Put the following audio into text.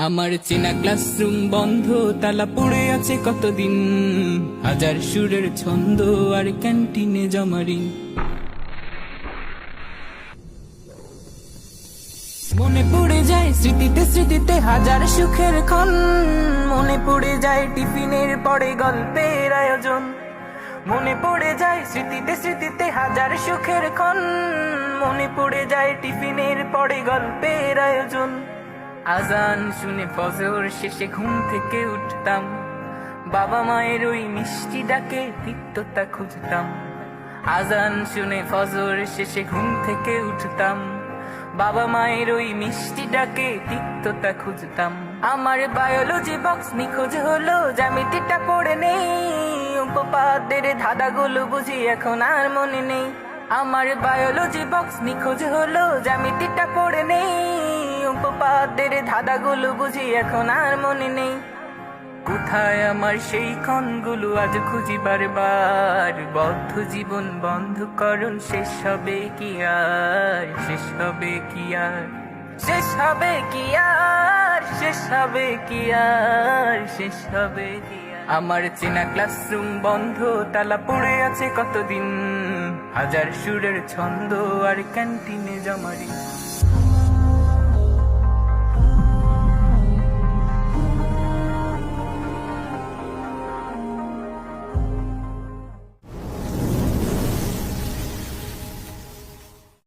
আমার চেনা ক্লাসরুম বন্ধ, তালা পড়ে আছে কতদিন। হাজার সুরের ছন্দ আর ক্যান্টিনে জমারি। মনে পড়ে যায় স্মৃতিতে স্মৃতিতে হাজার সুখের ক্ষণ। মনে পড়ে যায় টিফিনের পরে গল্পের আয়োজন। মনে পড়ে যায় স্মৃতিতে স্মৃতিতে হাজার সুখের ক্ষণ। মনে পড়ে যায় টিফিনের পরে গল্পের আয়োজন। আজান শুনে ফজর শেষে ঘুম থেকে উঠতাম, বাবা মায়ের ওই মিষ্টি ডাকে তিক্ততা খুঁজতাম। আজান শুনে ফজর শেষে ঘুম থেকে উঠতাম, বাবা মায়ের ওই মিষ্টি ডাকে তিক্ততা খুঁজতাম। আমার বায়োলজি বক্স নিখোঁজ হলো, জ্যামিতিটা পড়ে নেই। উপপাদ্যের ধাঁধাগুলো বুঝি এখন আর মনে নেই। আমার বায়োলজি বক্স নিখোঁজ হলো, জ্যামিতিটা পড়ে নেই। উপপাদ্যের ধাঁধাগুলো বুঝি এখন আর মনে নেই। কোথায় আমার সেই ক্ষণগুলো আজ খুঁজি বারবার। বদ্ধ জীবন বন্ধকরণ শেষ হবে কি আর, শেষ হবে কি আর, শেষ হবে কি আর, শেষ হবে কি আর, শেষ হবে কি আর। আমার চেনা ক্লাসরুম বন্ধ, তালা পড়ে আছে কতদিন। হাজার সুরের ছন্দ আর ক্যান্টিনে জমারি।